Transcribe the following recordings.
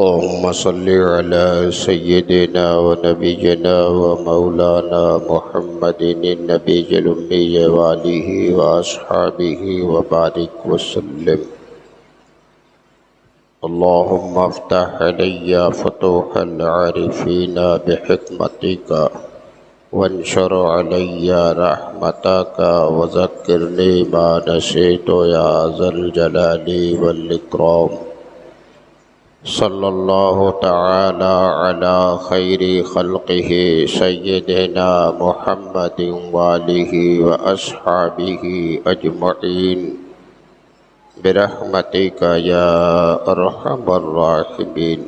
اللهم صل على سيدنا ونبينا ومولانا محمد النبي الأمي وآله وأصحابه وبارك وسلم. اللهم افتح علي فتوح العارفين بحكمتك وانشر علي رحمتك وذكرني ما نسيت يا ذا الجلال والإكرام. صلی اللہ تعالی علی خیر خلقہ سیدنا محمد وآلہ واصحابہ اجمعین برحمتک یا ارحم الراحمین.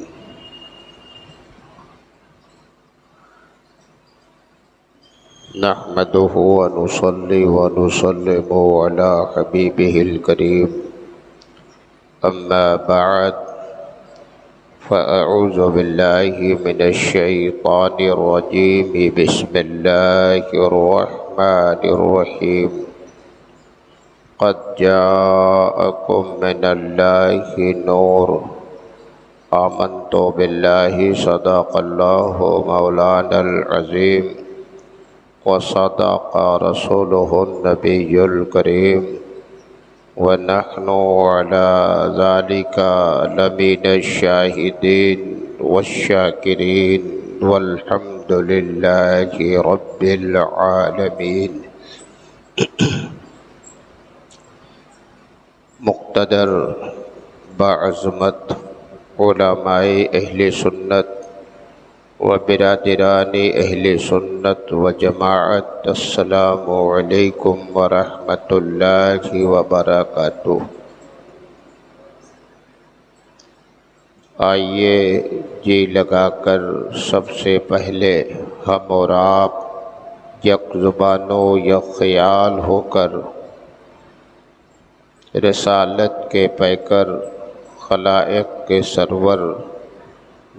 نحمدہ ونصلی ونسلم علی حبیبہ الکریم. اما بعد فأعوذ بالله من الشيطان الرجيم. بسم الله الرحمن الرحيم. قد جاءكم من الله نور. آمنت بالله صدق الله مولانا العظيم وصدق رسوله النبي الكريم ونحن على ذلك لمن الشاهدين والشاكرين والحمد لله رب العالمين. مقتدر بعظمت علماء اہل سنت و برادران اہل سنت و جماعت، السلام علیکم ورحمۃ اللہ وبرکاتہ. آئیے جی لگا کر سب سے پہلے ہم اور آپ یک زبان و یک خیال ہو کر رسالت کے پیکر، خلائق کے سرور،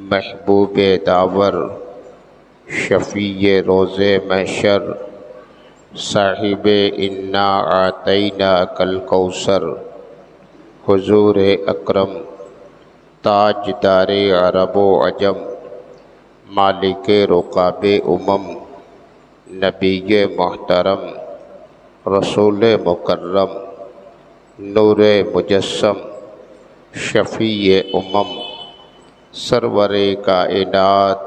محبوب داور، شفیع روز محشر، صاحب انا اعطینا کل کوثر، حضور اکرم، تاج دار عرب و عجم، مالک رقاب امم، نبی محترم، رسول مکرم، نور مجسم، شفیع امم، سرور کائنات،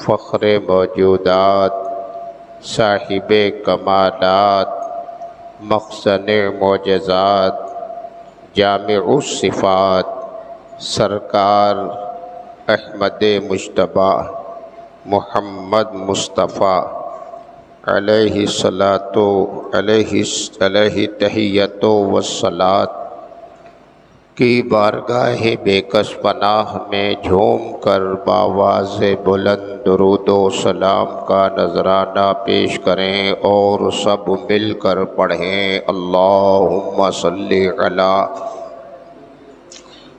فخر موجودات، صاحب کمالات، مخزن معجزات، جامع الصفات، سرکار احمد مجتبی محمد مصطفیٰ علیہ الصلاۃ علیہ تحیۃ والصلاۃ کی بارگاہ بے کس پناہ میں جھوم کر بآواز بلند درود و سلام کا نذرانہ پیش کریں اور سب مل کر پڑھیں. اللہم صلی علی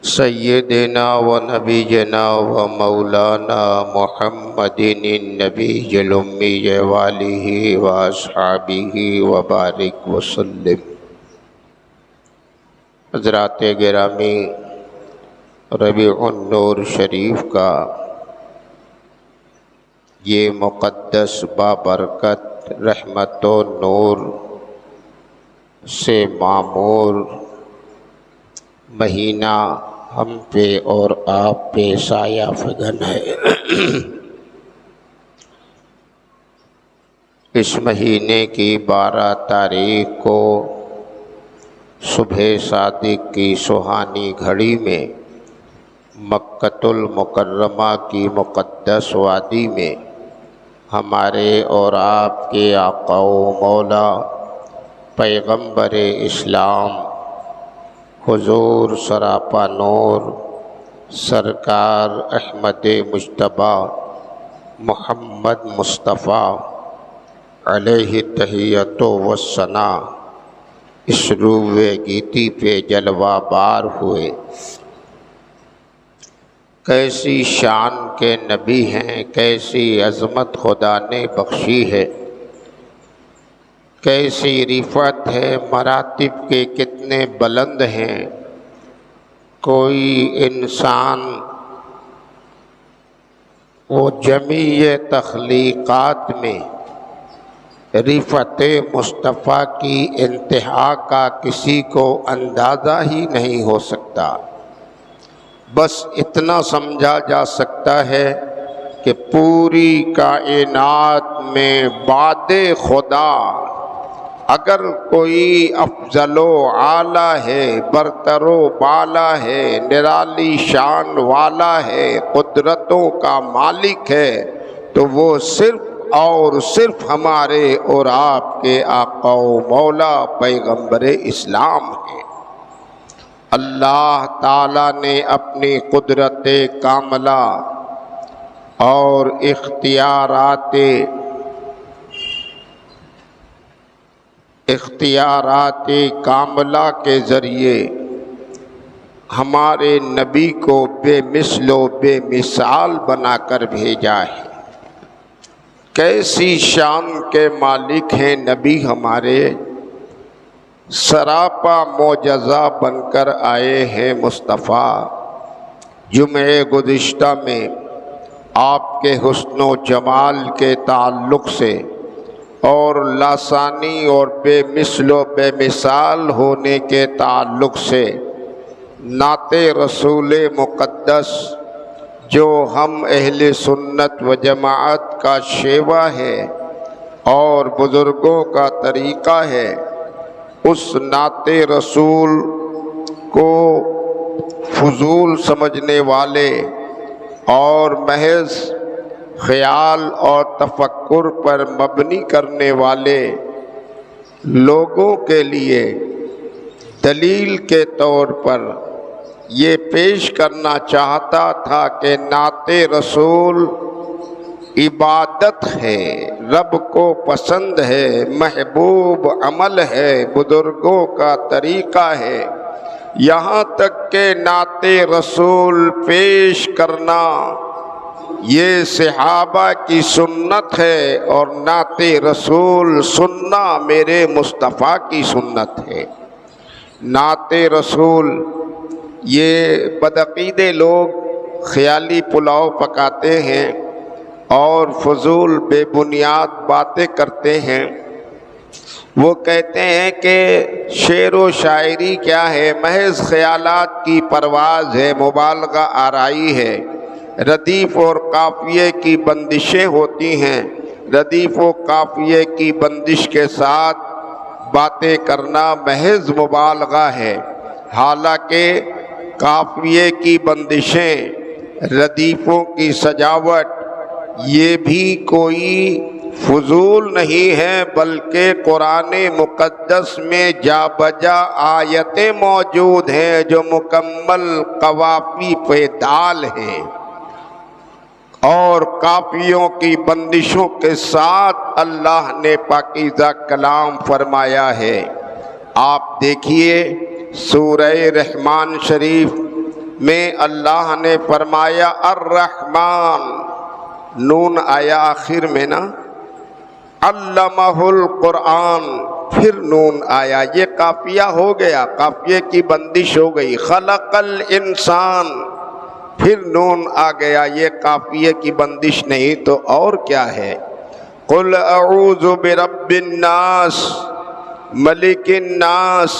سیدنا و نبینا و مولانا محمد النبی الامی وآلہ واصحابہ وبارک وسلم. حضرات گرامی، ربیع النور شریف کا یہ مقدس بابرکت رحمت و نور سے معمور مہینہ ہم پہ اور آپ پہ سایہ فگن ہے. اس مہینے کی 12 تاریخ کو صبح صادق کی سہانی گھڑی میں مکۃ المکرمہ کی مقدس وادی میں ہمارے اور آپ کے آقا و مولا پیغمبر اسلام حضور سراپا نور سرکار احمد مجتبی محمد مصطفیٰ علیہ تحیۃ والثناء اس روح گیتی پہ جلوہ بار ہوئے. کیسی شان کے نبی ہیں، کیسی عظمت خدا نے بخشی ہے، کیسی رفعت ہے، مراتب کے کتنے بلند ہیں. کوئی انسان وہ جمیع تخلیقات میں رفعت مصطفیٰ کی انتہا کا کسی کو اندازہ ہی نہیں ہو سکتا۔ بس اتنا سمجھا جا سکتا ہے کہ پوری کائنات میں بعد خدا اگر کوئی افضل و اعلیٰ ہے، برتر و بالا ہے، نرالی شان والا ہے، قدرتوں کا مالک ہے، تو وہ صرف اور صرف ہمارے اور آپ کے آقا و مولا پیغمبر اسلام ہیں۔ اللہ تعالیٰ نے اپنی قدرت کاملہ اور اختیارات کاملہ کے ذریعے ہمارے نبی کو بے مثل و بے مثال بنا کر بھیجا ہے۔ کیسی شان کے مالک ہیں نبی ہمارے، سراپا معجزہ بن کر آئے ہیں مصطفیٰ۔ جمعہ گزشتہ میں آپ کے حسن و جمال کے تعلق سے اور لاسانی اور بے مثل و بے مثال ہونے کے تعلق سے نعت رسول مقدس جو ہم اہل سنت و جماعت کا شیوہ ہے اور بزرگوں کا طریقہ ہے، اس نعت رسول کو فضول سمجھنے والے اور محض خیال اور تفکر پر مبنی کرنے والے لوگوں کے لیے دلیل کے طور پر یہ پیش کرنا چاہتا تھا کہ نعت رسول عبادت ہے، رب کو پسند ہے، محبوب عمل ہے، بزرگوں کا طریقہ ہے۔ یہاں تک کہ نعت رسول پیش کرنا یہ صحابہ کی سنت ہے اور نعت رسول سننا میرے مصطفیٰ کی سنت ہے۔ نعت رسول یہ بدعقیدے لوگ خیالی پلاؤ پکاتے ہیں اور فضول بے بنیاد باتیں کرتے ہیں۔ وہ کہتے ہیں کہ شعر و شاعری کیا ہے، محض خیالات کی پرواز ہے، مبالغہ آرائی ہے، ردیف اور قافیے کی بندشیں ہوتی ہیں، ردیف و قافیے کی بندش کے ساتھ باتیں کرنا محض مبالغہ ہے۔ حالانکہ قافیے کی بندشیں، ردیفوں کی سجاوٹ یہ بھی کوئی فضول نہیں ہے، بلکہ قرآن مقدس میں جا بجا آیتیں موجود ہیں جو مکمل قوافی پہ دال ہیں اور قافیوں کی بندشوں کے ساتھ اللہ نے پاکیزہ کلام فرمایا ہے۔ آپ دیکھیے سورہ رحمان شریف میں اللہ نے فرمایا الرحمن، نون آیا آخر میں نا، علمہ القرآن، پھر نون آیا، یہ قافیہ ہو گیا، قافیے کی بندش ہو گئی۔ خلق الانسان، پھر نون آ گیا، یہ قافیے کی بندش نہیں تو اور کیا ہے۔ قل اعوذ برب الناس، ملک الناس،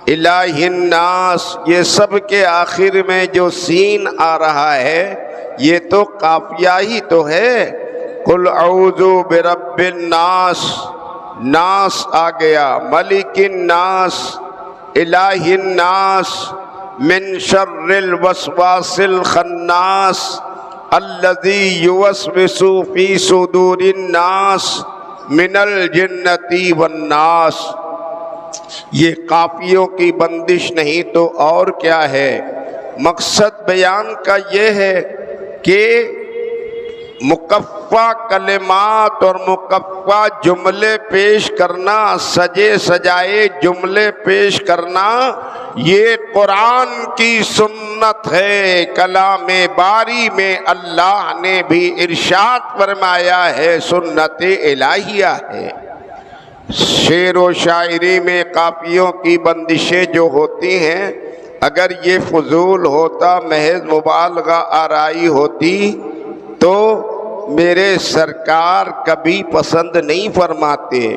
الہ الناس، یہ سب کے آخر میں جو سین آ رہا ہے یہ تو قافیہ ہی تو ہے۔ قل اعوذ برب الناس، ناس آ گیا، ملک الناس، الہ الناس، من شر الوسواس الخناس الذی یوسوس فی صدور الناس من الجنۃ والناس۔ یہ قافیوں کی بندش نہیں تو اور کیا ہے۔ مقصد بیان کا یہ ہے کہ مکفّا کلمات اور مکفّا جملے پیش کرنا، سجے سجائے جملے پیش کرنا، یہ قرآن کی سنت ہے۔ کلام باری میں اللہ نے بھی ارشاد فرمایا ہے، سنت الہیہ ہے۔ شعر و شاعری میں قافیوں کی بندشیں جو ہوتی ہیں، اگر یہ فضول ہوتا، محض مبالغہ آرائی ہوتی تو میرے سرکار کبھی پسند نہیں فرماتے،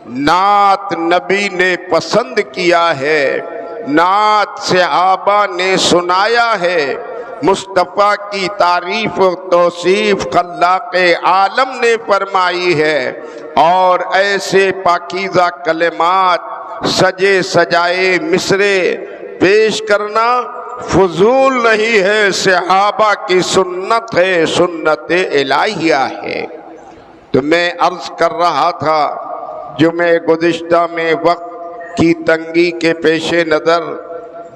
نعت نبی نے پسند کیا ہے، نعت صحابہ نے سنایا ہے، مصطفیٰ کی تعریف و توصیف خلاق عالم نے فرمائی ہے، اور ایسے پاکیزہ کلمات سجے سجائے مصرے پیش کرنا فضول نہیں ہے، صحابہ کی سنت ہے، سنت الہیہ ہے۔ تو میں عرض کر رہا تھا جمعہ گزشتہ میں وقت کی تنگی کے پیش نظر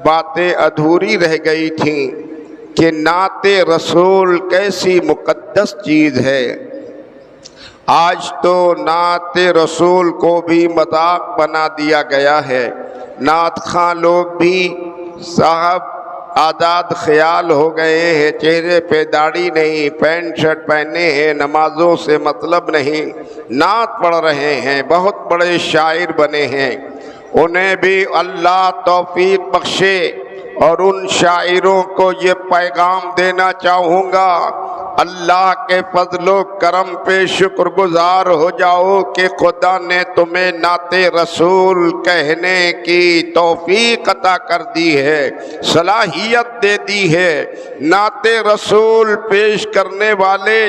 باتیں ادھوری رہ گئی تھیں کہ نعت رسول کیسی مقدس چیز ہے۔ آج تو نعت رسول کو بھی مذاق بنا دیا گیا ہے، نعت خواں لوگ بھی صاحب آزاد خیال ہو گئے ہیں، چہرے پہ داڑھی نہیں، پینٹ شرٹ پہنے ہیں، نمازوں سے مطلب نہیں، نعت پڑھ رہے ہیں، بہت بڑے شاعر بنے ہیں۔ انہیں بھی اللہ توفیق بخشے، اور ان شاعروں کو یہ پیغام دینا چاہوں گا، اللہ کے فضل و کرم پہ شکر گزار ہو جاؤ کہ خدا نے تمہیں نعت رسول کہنے کی توفیق عطا کر دی ہے، صلاحیت دے دی ہے۔ نعت رسول پیش کرنے والے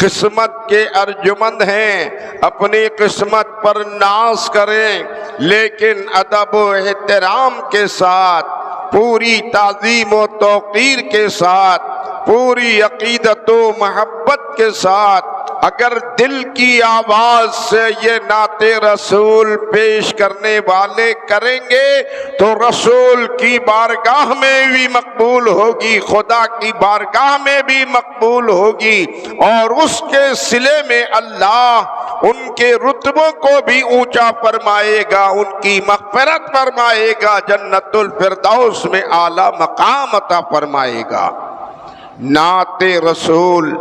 قسمت کے ارجمند ہیں، اپنی قسمت پر ناز کریں، لیکن ادب و احترام کے ساتھ، پوری تعظیم و توقیر کے ساتھ، پوری عقیدت و محبت کے ساتھ اگر دل کی آواز سے یہ نعت رسول پیش کرنے والے کریں گے تو رسول کی بارگاہ میں بھی مقبول ہوگی، خدا کی بارگاہ میں بھی مقبول ہوگی، اور اس کے صلے میں اللہ ان کے رتبوں کو بھی اونچا فرمائے گا، ان کی مغفرت فرمائے گا، جنت الفردوس میں اعلیٰ مقام عطا فرمائے گا۔ نعت رسول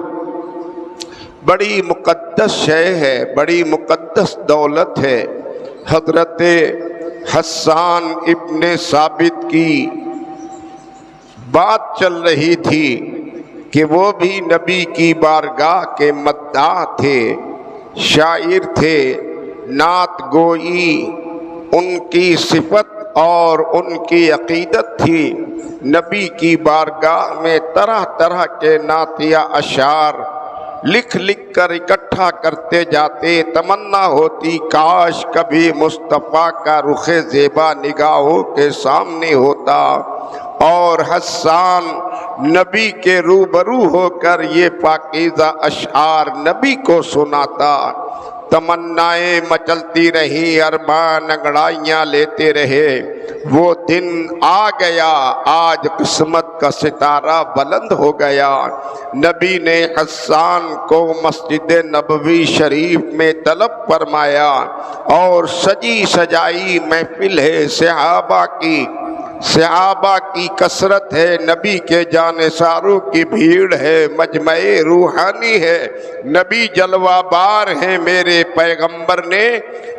بڑی مقدس شے ہے، بڑی مقدس دولت ہے۔ حضرت حسان ابن ثابت کی بات چل رہی تھی کہ وہ بھی نبی کی بارگاہ کے مداح تھے، شاعر تھے، نعت گوئی ان کی صفت اور ان کی عقیدت تھی۔ نبی کی بارگاہ میں طرح طرح کے نعتیہ اشعار لکھ لکھ کر اکٹھا کرتے جاتے، تمنا ہوتی کاش کبھی مصطفیٰ کا رخ زیبا نگاہوں کے سامنے ہوتا اور حسان نبی کے روبرو ہو کر یہ پاکیزہ اشعار نبی کو سناتا۔ تمنائیں مچلتی رہی، ارمان انگڑائیاں لیتے رہے، وہ دن آ گیا، آج قسمت کا ستارہ بلند ہو گیا۔ نبی نے حسان کو مسجد نبوی شریف میں طلب فرمایا، اور سجی سجائی محفل ہے، صحابہ کی کثرت ہے، نبی کے جانثاروں کی بھیڑ ہے، مجمع روحانی ہے، نبی جلوہ بار ہیں۔ میرے پیغمبر نے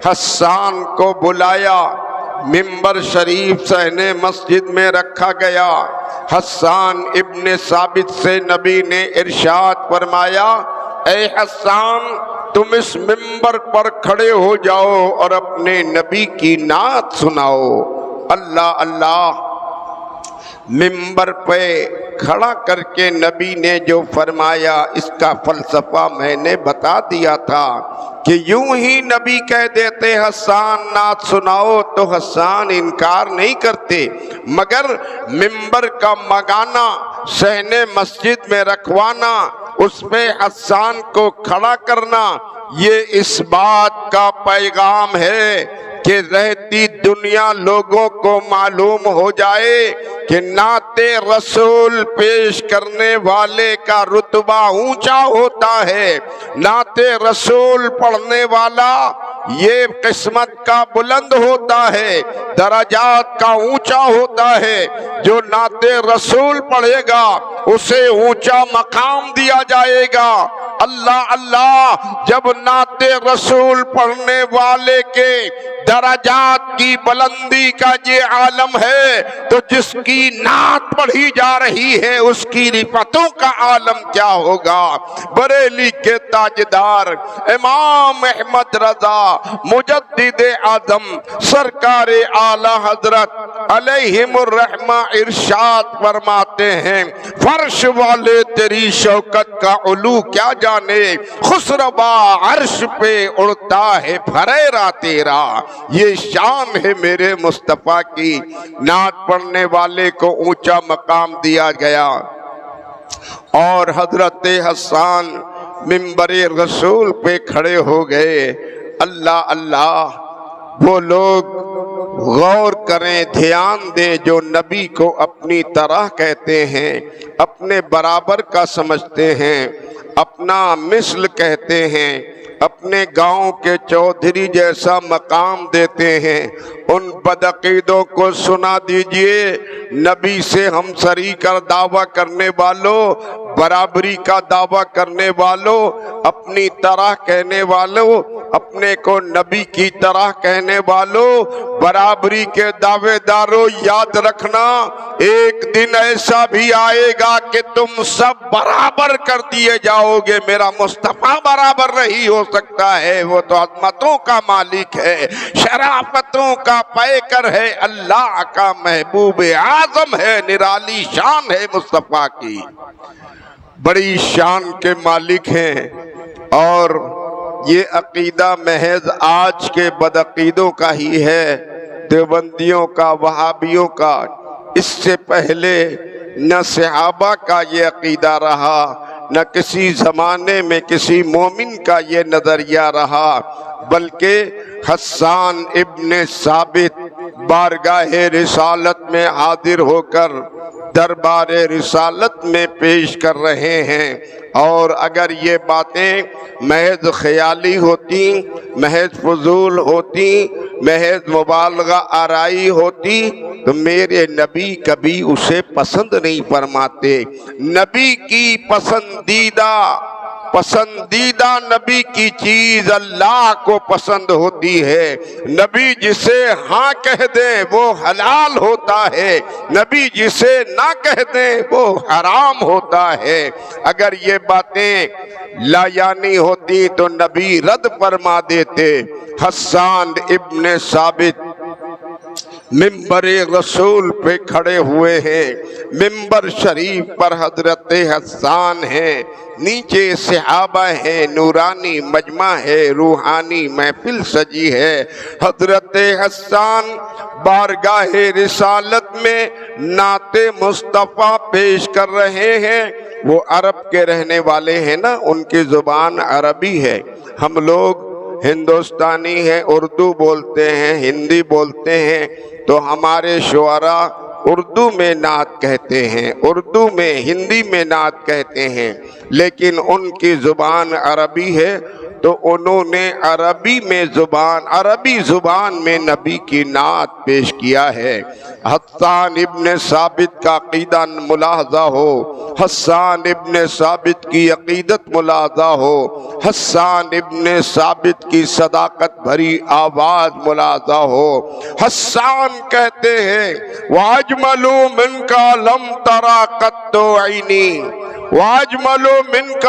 حسان کو بلایا، ممبر شریف صحن مسجد میں رکھا گیا۔ حسان ابن ثابت سے نبی نے ارشاد فرمایا، اے حسان تم اس ممبر پر کھڑے ہو جاؤ اور اپنے نبی کی نعت سناؤ۔ اللہ اللہ۔ ممبر پہ کھڑا کر کے نبی نے جو فرمایا اس کا فلسفہ میں نے بتا دیا تھا کہ یوں ہی نبی کہہ دیتے حسان نعت سناؤ تو حسان انکار نہیں کرتے، مگر ممبر کا مگانا، صحن مسجد میں رکھوانا، اس پہ حسان کو کھڑا کرنا، یہ اس بات کا پیغام ہے کہ رہتی دنیا لوگوں کو معلوم ہو جائے کہ نعت رسول پیش کرنے والے کا رتبہ اونچا ہوتا ہے، نعت رسول پڑھنے والا یہ قسمت کا بلند ہوتا ہے، درجات کا اونچا ہوتا ہے۔ جو نعت رسول پڑھے گا اسے اونچا مقام دیا جائے گا، اللہ اللہ جب نعت رسول پڑھنے والے کے درجات کی بلندی کا یہ عالم ہے تو جس کی نعت پڑھی جا رہی ہے اس کی رفتوں کا عالم کیا ہوگا۔ بریلی کے تاجدار امام احمد رضا مجدد اعظم سرکار اعلی حضرت علیہم الرحمہ ارشاد فرماتے ہیں، فرش والے تیری شوکت کا علو کیا جانے، خسروا عرش پہ اڑتا ہے پھریرا تیرا۔ یہ شان ہے میرے مصطفیٰ کی، نعت پڑھنے والے کو اونچا مقام دیا گیا۔ اور حضرت حسان منبر رسول پہ کھڑے ہو گئے۔ اللہ اللہ، وہ لوگ غور کریں، دھیان دیں جو نبی کو اپنی طرح کہتے ہیں، اپنے برابر کا سمجھتے ہیں، اپنا مثل کہتے ہیں، اپنے گاؤں کے چودھری جیسا مقام دیتے ہیں، ان بدعقیدوں کو سنا دیجئے۔ نبی سے ہمسری کا دعویٰ کرنے والوں، برابری کا دعویٰ کرنے والوں، اپنی طرح کہنے والوں، اپنے کو نبی کی طرح کہنے والوں، برابری کے دعوے داروں، یاد رکھنا ایک دن ایسا بھی آئے گا کہ تم سب برابر کر دیے جاؤ گے۔ میرا مصطفیٰ برابر نہیں ہو سکتا ہے، وہ تو عظمتوں کا مالک ہے، شرافتوں کا پیکر ہے، اللہ کا محبوب اعظم ہے، نرالی شان ہے مصطفیٰ کی، بڑی شان کے مالک ہیں۔ اور یہ عقیدہ محض آج کے بدعقیدوں کا ہی ہے، دیوبندیوں کا، وہابیوں کا۔ اس سے پہلے نہ صحابہ کا یہ عقیدہ رہا، نہ کسی زمانے میں کسی مومن کا یہ نظریہ رہا، بلکہ حسان ابن ثابت بارگاہ رسالت میں حاضر ہو کر دربار رسالت میں پیش کر رہے ہیں۔ اور اگر یہ باتیں محض خیالی ہوتی، محض فضول ہوتی، محض مبالغہ آرائی ہوتی تو میرے نبی کبھی اسے پسند نہیں فرماتے۔ نبی کی پسندیدہ نبی کی چیز اللہ کو پسند ہوتی ہے۔ نبی جسے ہاں کہہ دے وہ حلال ہوتا ہے، نبی جسے نہ کہہ دے وہ حرام ہوتا ہے۔ اگر یہ باتیں لا یعنی ہوتی تو نبی رد فرما دیتے۔ حسان ابن ثابت منبر رسول پہ کھڑے ہوئے ہیں، منبر شریف پر حضرت حسان ہیں، نیچے صحابہ ہیں، نورانی مجمع ہے، روحانی محفل سجی ہے۔ حضرت حسان بارگاہ رسالت میں نعت مصطفیٰ پیش کر رہے ہیں۔ وہ عرب کے رہنے والے ہیں نا، ان کی زبان عربی ہے۔ ہم لوگ ہندوستانی ہیں، اردو بولتے ہیں، ہندی بولتے ہیں، تو ہمارے شعراء اردو میں نعت کہتے ہیں، اردو میں، ہندی میں نعت کہتے ہیں، لیکن ان کی زبان عربی ہے تو انہوں نے عربی زبان میں نبی کی نعت پیش کیا ہے۔ حسان ابن ثابت کا عقیدہ ملاحظہ ہو، حسان ابن ثابت کی عقیدت ملاحظہ ہو، حسان ابن ثابت کی صداقت بھری آواز ملاحظہ ہو۔ حسان کہتے ہیں وَأَجْمَلُ مِنْكَ لَمْ تَرَ قَطُّ عَيْنِي، وَأَجْمَلُ مِنْكَ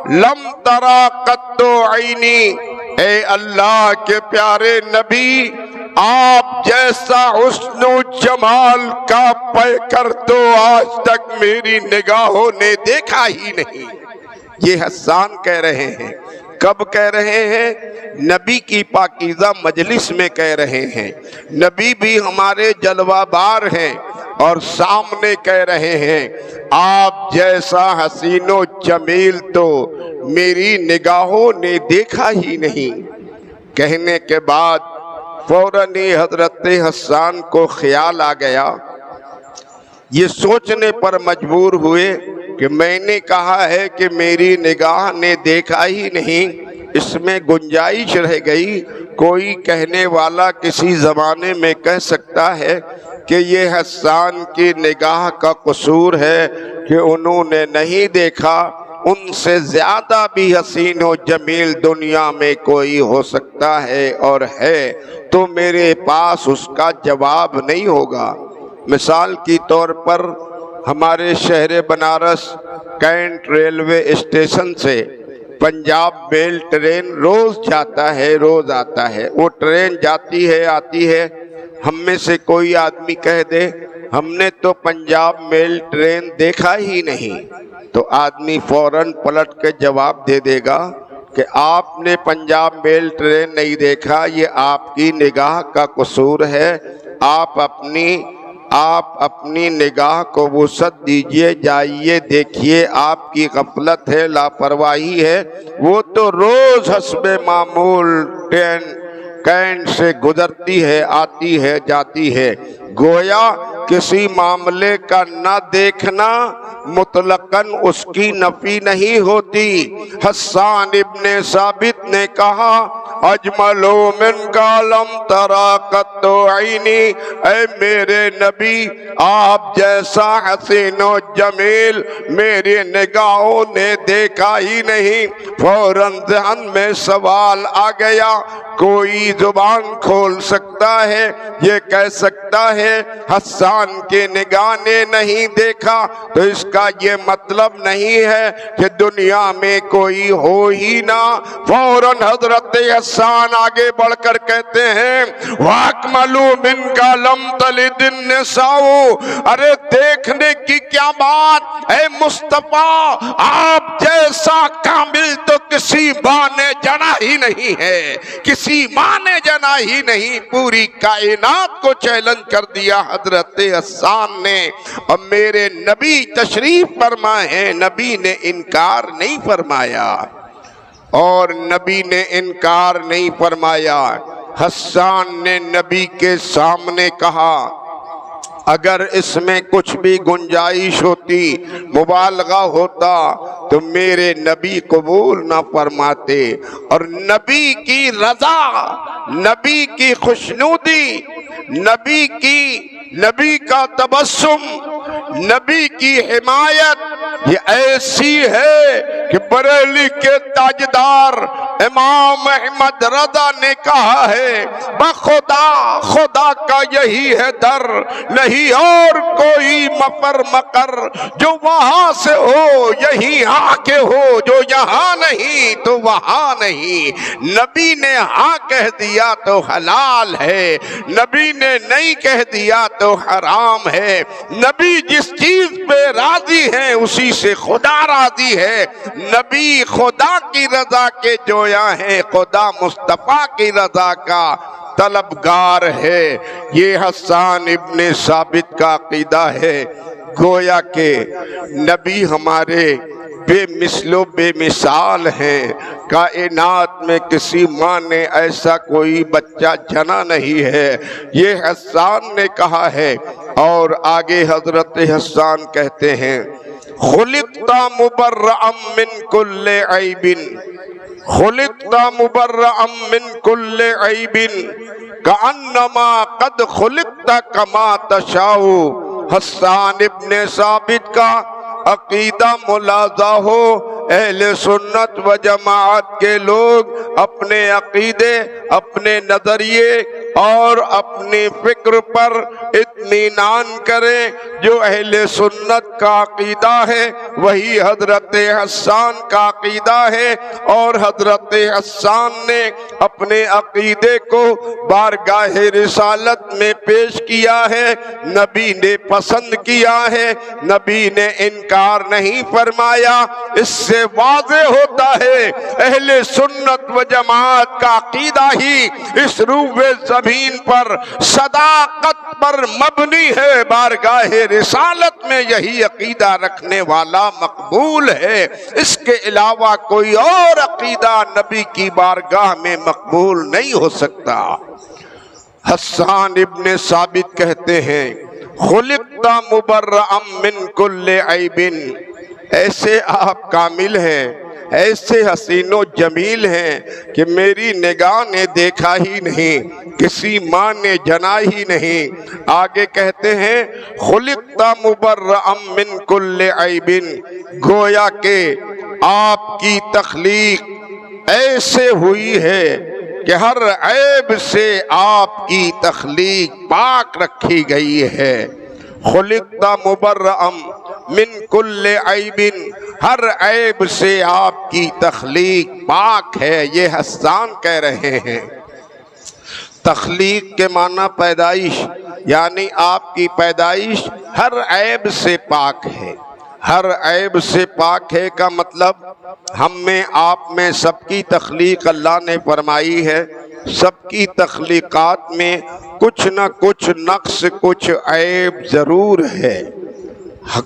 لَمْ تَرَ قَطُّ عَيْنِي۔ اے اللہ کے پیارے نبی، آپ جیسا حسن و جمال کا پیکر تو آج تک میری نگاہوں نے دیکھا ہی نہیں۔ یہ حسان کہہ رہے ہیں۔ کب کہہ رہے ہیں؟ نبی کی پاکیزہ مجلس میں کہہ رہے ہیں۔ نبی بھی ہمارے جلوہ بار ہیں اور سامنے کہہ رہے ہیں آپ جیسا حسین و جمیل تو میری نگاہوں نے دیکھا ہی نہیں۔ کہنے کے بعد فوراً حضرت حسان کو خیال آ گیا، یہ سوچنے پر مجبور ہوئے کہ میں نے کہا ہے کہ میری نگاہ نے دیکھا ہی نہیں، اس میں گنجائش رہ گئی۔ کوئی کہنے والا کسی زمانے میں کہہ سکتا ہے کہ یہ حسان کی نگاہ کا قصور ہے کہ انہوں نے نہیں دیکھا، ان سے زیادہ بھی حسین و جمیل دنیا میں کوئی ہو سکتا ہے اور ہے تو میرے پاس اس کا جواب نہیں ہوگا۔ مثال کی طور پر ہمارے شہر بنارس کینٹ ریلوے اسٹیشن سے پنجاب میل ٹرین روز جاتا ہے روز آتا ہے۔ وہ ٹرین جاتی ہے آتی ہے، ہم میں سے کوئی آدمی کہہ دے ہم نے تو پنجاب میل ٹرین دیکھا ہی نہیں، تو آدمی فوراً پلٹ کے جواب دے دے گا کہ آپ نے پنجاب میل ٹرین نہیں دیکھا، یہ آپ کی نگاہ کا قصور ہے، آپ اپنی نگاہ کو وسعت دیجئے، جائیے دیکھیے، آپ کی غفلت ہے، لاپرواہی ہے۔ وہ تو روز حسب معمول ٹرین کینٹ سے گزرتی ہے، آتی ہے، جاتی ہے۔ گویا کسی معاملے کا نہ دیکھنا مطلقاً اس کی نفی نہیں ہوتی۔ حسان ابن ثابت نے کہا اجمل من کا لم ترا قط عینی، اے میرے نبی آپ جیسا حسین و جمیل میری نگاہوں نے دیکھا ہی نہیں۔ فوراً ذہن میں سوال آ گیا، کوئی زبان کھول سکتا ہے یہ کہہ سکتا ہے حسان کی نگاہ نے نہیں دیکھا، تو اس کا یہ مطلب نہیں ہے کہ دنیا میں کوئی ہو ہی نہ۔ فوراً حضرت حسان آگے بڑھ کر کہتے ہیں وَأَكْمَلُوا مِنْكَ لَمْ تَلِدِ النِّسَاءُ، ارے دیکھنے کی کیا بات، اے مصطفیٰ آپ جیسا کامل تو کسی ماں نے جنا ہی نہیں ہے، کسی ماں نے جنا ہی نہیں۔ پوری کائنات کو چیلنج کر دیا حضرت حسان نے، اور میرے نبی تشریف فرما ہے، نبی نے انکار نہیں فرمایا، اور نبی نے انکار نہیں فرمایا۔ حسان نے نبی کے سامنے کہا اگر اس میں کچھ بھی گنجائش ہوتی، مبالغہ ہوتا تو میرے نبی قبول نہ فرماتے، اور نبی کی رضا، نبی کی خوشنودی، نبی کا تبسم، نبی کی حمایت یہ ایسی ہے کہ بریلی کے تاجدار امام احمد رضا نے کہا ہے بخدا خدا کا یہی ہے در، نہیں اور کوئی مفر مکر، جو وہاں سے ہو یہی آ کے ہو، جو یہاں نہیں تو وہاں نہیں۔ نبی نے ہاں کہہ دیا تو حلال ہے، نبی نے نہیں کہہ دیا تو حرام ہے۔ نبی جس چیز پہ راضی ہیں اسی سے خدا راضی ہے۔ نبی خدا کی رضا کے جویا ہیں، خدا مصطفیٰ کی رضا کا طلبگار ہے۔ یہ حسان ابن ثابت کا عقیدہ ہے۔ گویا کہ نبی ہمارے بے مثل و بے مثال ہیں، کائنات میں کسی ماں نے ایسا کوئی بچہ جنا نہیں ہے، یہ حسان نے کہا ہے۔ اور آگے حضرت حسان کہتے ہیں خلقت مبرأ من کل عیب، خلقت مبرأ من کل عیب کأنما قد خلقت کما تشاء۔ حسان ابن ثابت کا عقیدہ ملاحظہ ہو، اہل سنت و جماعت کے لوگ اپنے عقیدے، اپنے نظریے اور اپنی فکر پر اطمینان کریں۔ جو اہل سنت کا عقیدہ ہے وہی حضرت حسان کا عقیدہ ہے، اور حضرت حسان نے اپنے عقیدے کو بارگاہ رسالت میں پیش کیا ہے، نبی نے پسند کیا ہے، نبی نے انکار نہیں فرمایا۔ اس سے واضح ہوتا ہے اہل سنت و جماعت کا عقیدہ ہی اس روح زمین پر صداقت پر مبنی ہے، بارگاہ رسالت میں یہی عقیدہ رکھنے والا مقبول ہے، اس کے علاوہ کوئی اور عقیدہ نبی کی بارگاہ میں مقبول نہیں ہو سکتا۔ حسان ابن ثابت کہتے ہیں خلقت مبرأ من کل عیب، ایسے آپ کامل ہیں، ایسے حسین و جمیل ہیں کہ میری نگاہ نے دیکھا ہی نہیں، کسی ماں نے جنا ہی نہیں۔ آگے کہتے ہیں خلقت مبرأ من کل عیب، گویا کہ آپ کی تخلیق ایسے ہوئی ہے کہ ہر عیب سے آپ کی تخلیق پاک رکھی گئی ہے۔ خلقت مبرئم من کل عیب، ہر عیب سے آپ کی تخلیق پاک ہے، یہ حسان کہہ رہے ہیں۔ تخلیق کے معنی پیدائش، یعنی آپ کی پیدائش ہر عیب سے پاک ہے۔ ہر عیب سے پاک ہے کا مطلب ہم میں آپ میں سب کی تخلیق اللہ نے فرمائی ہے۔ سب کی تخلیقات میں کچھ نہ کچھ نقص، کچھ عیب ضرور ہے۔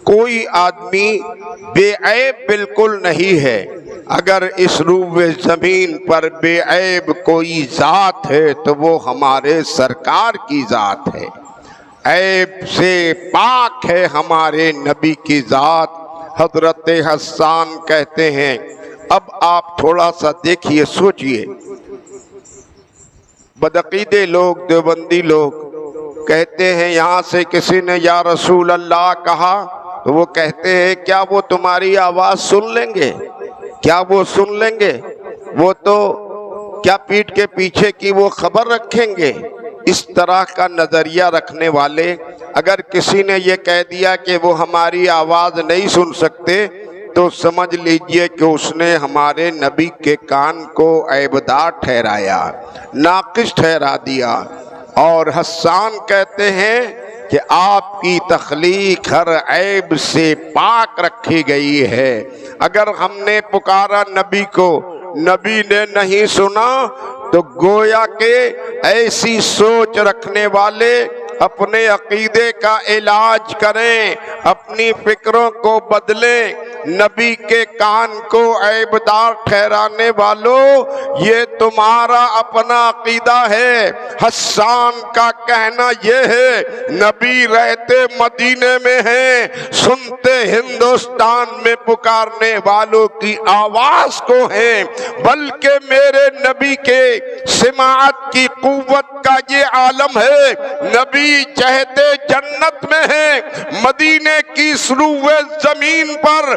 کوئی آدمی بے عیب بالکل نہیں ہے۔ اگر اس روئے زمین پر بے عیب کوئی ذات ہے تو وہ ہمارے سرکار کی ذات ہے۔ عیب سے پاک ہے ہمارے نبی کی ذات۔ حضرت حسان کہتے ہیں، اب آپ تھوڑا سا دیکھیے، سوچئے، بدعقیدے لوگ، دیوبندی لوگ کہتے ہیں یہاں سے کسی نے یا رسول اللہ کہا تو وہ کہتے ہیں کیا وہ تمہاری آواز سن لیں گے؟ کیا وہ سن لیں گے؟ وہ تو کیا پیٹھ کے پیچھے کی وہ خبر رکھیں گے؟ اس طرح کا نظریہ رکھنے والے اگر کسی نے یہ کہہ دیا کہ وہ ہماری آواز نہیں سن سکتے تو سمجھ لیجئے کہ اس نے ہمارے نبی کے کان کو عیبدار ٹھہرایا، ناقص ٹھہرا دیا۔ اور حسان کہتے ہیں کہ آپ کی تخلیق ہر عیب سے پاک رکھی گئی ہے۔ اگر ہم نے پکارا نبی کو، نبی نے نہیں سنا تو گویا کہ ایسی سوچ رکھنے والے اپنے عقیدے کا علاج کریں، اپنی فکروں کو بدلیں۔ نبی کے کان کو عیبدار ٹھہرانے والوں، یہ تمہارا اپنا عقیدہ ہے۔ حسان کا کہنا یہ ہے، نبی رہتے مدینے میں ہیں، سنتے ہندوستان میں پکارنے والوں کی آواز کو ہیں، بلکہ میرے نبی کے سماعت کی قوت کا یہ عالم ہے۔ نبی چہتے جنت میں ہیں، مدینے کی سروے زمین پر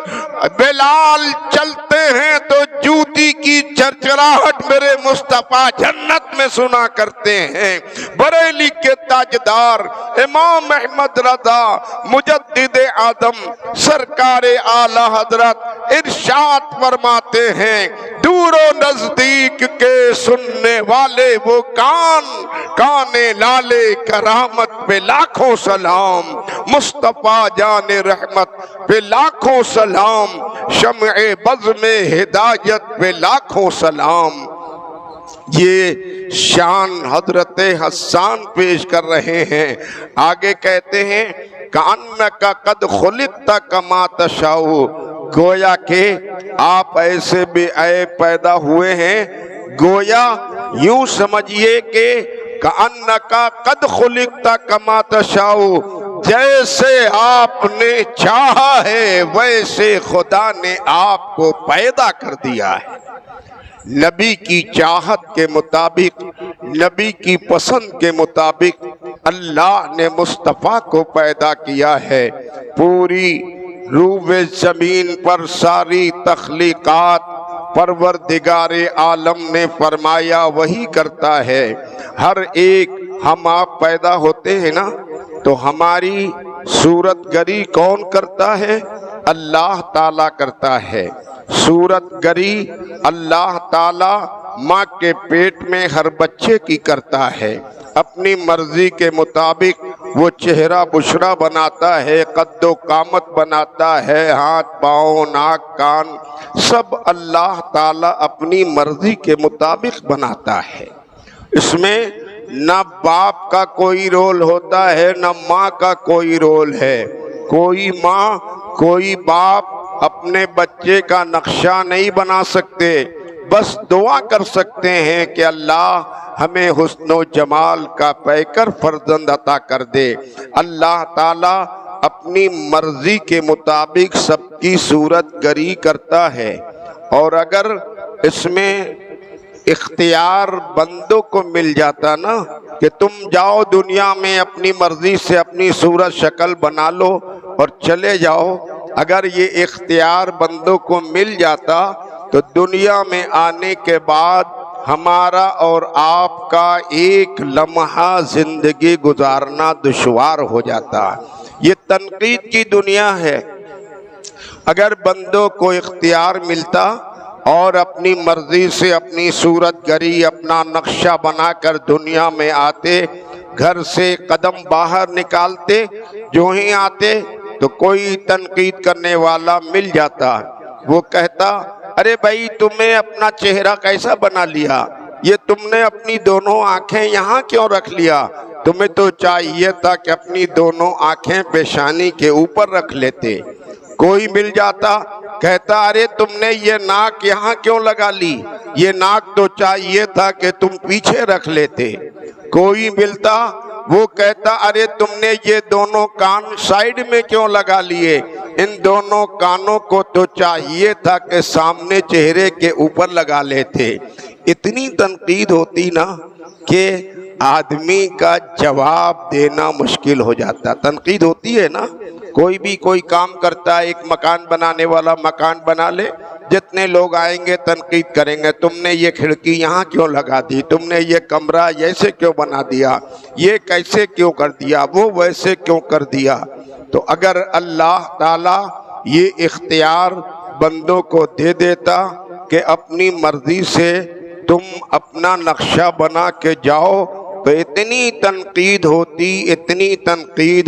بلال چلتے ہیں تو جوتی کی چرچراہٹ میرے مصطفیٰ جنت میں سنا کرتے ہیں۔ بریلی کے تاجدار امام احمد رضا مجدد آدم سرکار اعلی حضرت ارشاد فرماتے ہیں، دور و نزدیک کے سننے والے وہ کان لالے کرامت پہ لاکھوں سلام، مصطفیٰ جان رحمت پہ لاکھوں سلام، شمع بزم ہدایت پہ لاکھوں سلام۔ یہ شان حضرت حسان پیش کر رہے ہیں۔ آگے کہتے ہیں کأنک قد خلقت کما تشاء، گویا کہ آپ ایسے بے عیب پیدا ہوئے ہیں، گویا یوں سمجھیے کہ کأنک قد خلقت کما تشاء، جیسے آپ نے چاہا ہے ویسے خدا نے آپ کو پیدا کر دیا ہے۔ نبی کی چاہت کے مطابق، نبی کی پسند کے مطابق اللہ نے مصطفیٰ کو پیدا کیا ہے۔ پوری روئے زمین پر ساری تخلیقات پروردگار عالم نے فرمایا وہی کرتا ہے۔ ہر ایک ہم آپ پیدا ہوتے ہیں نا تو ہماری صورت گری کون کرتا ہے؟ اللہ تعالیٰ کرتا ہے۔ صورت گری اللہ تعالیٰ ماں کے پیٹ میں ہر بچے کی کرتا ہے۔ اپنی مرضی کے مطابق وہ چہرہ بشرا بناتا ہے، قد و قامت بناتا ہے، ہاتھ پاؤں ناک کان سب اللہ تعالیٰ اپنی مرضی کے مطابق بناتا ہے۔ اس میں نہ باپ کا کوئی رول ہوتا ہے، نہ ماں کا کوئی رول ہے۔ کوئی ماں کوئی باپ اپنے بچے کا نقشہ نہیں بنا سکتے، بس دعا کر سکتے ہیں کہ اللہ ہمیں حسن و جمال کا پیکر فرزند عطا کر دے۔ اللہ تعالیٰ اپنی مرضی کے مطابق سب کی صورت گری کرتا ہے، اور اگر اس میں اختیار بندوں کو مل جاتا نا کہ تم جاؤ دنیا میں اپنی مرضی سے اپنی صورت شکل بنا لو اور چلے جاؤ، اگر یہ اختیار بندوں کو مل جاتا تو دنیا میں آنے کے بعد ہمارا اور آپ کا ایک لمحہ زندگی گزارنا دشوار ہو جاتا۔ یہ تنقید کی دنیا ہے۔ اگر بندوں کو اختیار ملتا اور اپنی مرضی سے اپنی صورت گری، اپنا نقشہ بنا کر دنیا میں آتے، گھر سے قدم باہر نکالتے، جو ہی آتے تو کوئی تنقید کرنے والا مل جاتا، وہ کہتا ارے بھائی تمہیں اپنا چہرہ کیسا بنا لیا، یہ تم نے اپنی دونوں آنکھیں یہاں کیوں رکھ لیا، تمہیں تو چاہیے تھا کہ اپنی دونوں آنکھیں پیشانی کے اوپر رکھ لیتے۔ کوئی مل جاتا کہتا ارے تم نے یہ ناک یہاں کیوں لگا لی، یہ ناک تو چاہیے تھا کہ تم پیچھے رکھ لیتے۔ کوئی ملتا وہ کہتا ارے تم نے یہ دونوں کان سائیڈ میں کیوں لگا لیے، ان دونوں کانوں کو تو چاہیے تھا کہ سامنے چہرے کے اوپر لگا لیتے۔ اتنی تنقید ہوتی نا کہ آدمی کا جواب دینا مشکل ہو جاتا۔ تنقید ہوتی ہے نا، کوئی بھی کوئی کام کرتا ہے، ایک مکان بنانے والا مکان بنا لے، جتنے لوگ آئیں گے تنقید کریں گے، تم نے یہ کھڑکی یہاں کیوں لگا دی، تم نے یہ کمرہ ایسے کیوں بنا دیا، یہ کیسے کیوں کر دیا، وہ ویسے کیوں کر دیا۔ تو اگر اللہ تعالیٰ یہ اختیار بندوں کو دے دیتا کہ اپنی مرضی سے تم اپنا نقشہ بنا کے جاؤ، تو اتنی تنقید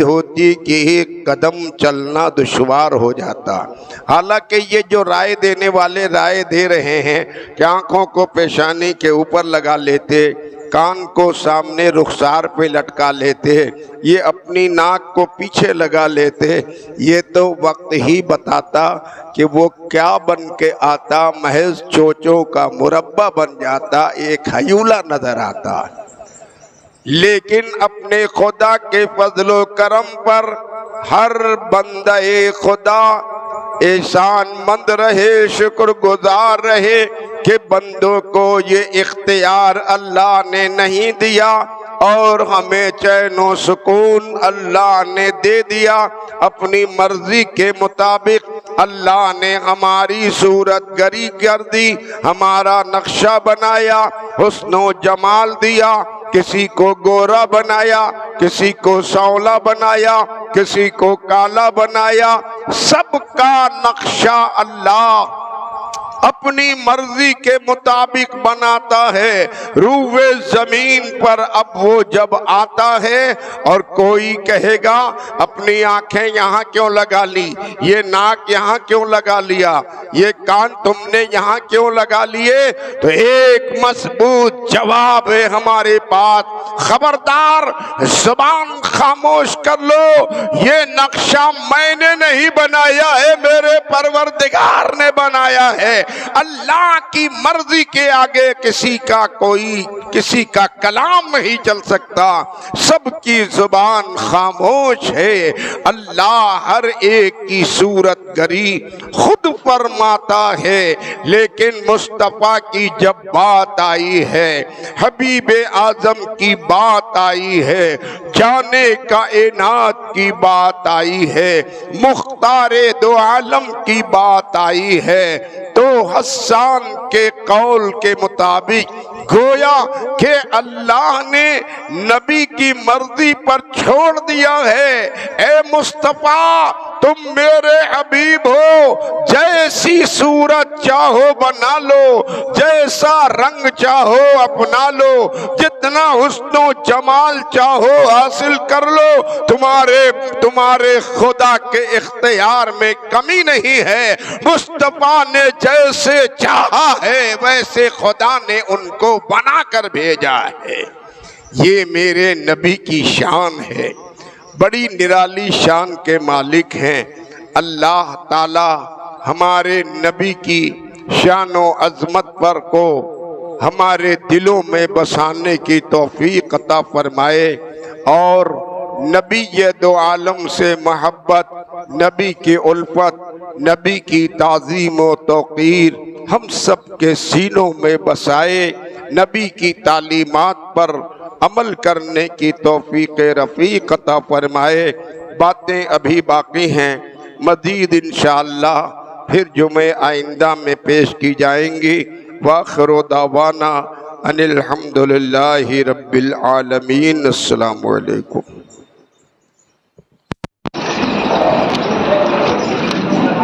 ہوتی کہ ایک قدم چلنا دشوار ہو جاتا۔ حالانکہ یہ جو رائے دینے والے رائے دے رہے ہیں کہ آنکھوں کو پیشانی کے اوپر لگا لیتے، کان کو سامنے رخسار پہ لٹکا لیتے، یہ اپنی ناک کو پیچھے لگا لیتے، یہ تو وقت ہی بتاتا کہ وہ کیا بن کے آتا، محض چوچوں کا مربع بن جاتا، ایک ہیولا نظر آتا۔ لیکن اپنے خدا کے فضل و کرم پر ہر بندہ خدا احسان مند رہے، شکر گزار رہے کہ بندوں کو یہ اختیار اللہ نے نہیں دیا اور ہمیں چین و سکون اللہ نے دے دیا۔ اپنی مرضی کے مطابق اللہ نے ہماری صورت گری کر دی، ہمارا نقشہ بنایا، حسن و جمال دیا، کسی کو گورا بنایا، کسی کو سانولا بنایا، کسی کو کالا بنایا، سب کا نقشہ اللہ اپنی مرضی کے مطابق بناتا ہے۔ روئے زمین پر اب وہ جب آتا ہے اور کوئی کہے گا اپنی آنکھیں یہاں کیوں لگا لی، یہ ناک یہاں کیوں لگا لیا، یہ کان تم نے یہاں کیوں لگا لیے، تو ایک مضبوط جواب ہے ہمارے پاس، خبردار زبان خاموش کر لو، یہ نقشہ میں نے نہیں بنایا ہے، میرے پروردگار نے بنایا ہے۔ اللہ کی مرضی کے آگے کسی کا کلام نہیں چل سکتا، سب کی زبان خاموش ہے۔ اللہ ہر ایک کی صورت گری خود فرماتا ہے، لیکن مصطفیٰ کی جب بات آئی ہے، حبیب اعظم کی بات آئی ہے، جانے کائنات کی بات آئی ہے، مختار دو عالم کی بات آئی ہے، تو حسان کے قول کے مطابق گویا کہ اللہ نے نبی کی مرضی پر چھوڑ دیا ہے۔ اے مصطفیٰ تم میرے حبیب ہو، جیسی صورت چاہو بنا لو، جیسا رنگ چاہو اپنا لو، جتنا حسن و جمال چاہو حاصل کر لو، تمہارے خدا کے اختیار میں کمی نہیں ہے۔ مصطفیٰ نے جیسے چاہا ہے ویسے خدا نے ان کو بنا کر بھیجا ہے۔ یہ میرے نبی کی شان ہے، بڑی نرالی شان کے مالک ہیں اللہ تعالی۔ ہمارے نبی کی شان و عظمت پر کو ہمارے دلوں میں بسانے کی توفیق عطا فرمائے، اور نبی دو عالم سے محبت، نبی کی الفت، نبی کی تعظیم و توقیر ہم سب کے سینوں میں بسائے، نبی کی تعلیمات پر عمل کرنے کی توفیق رفیق عطا فرمائے۔ باتیں ابھی باقی ہیں، مزید انشاءاللہ پھر جمعہ آئندہ میں پیش کی جائیں گی۔ وآخر دعوانا ان الحمدللہ رب العالمین۔ السلام علیکم۔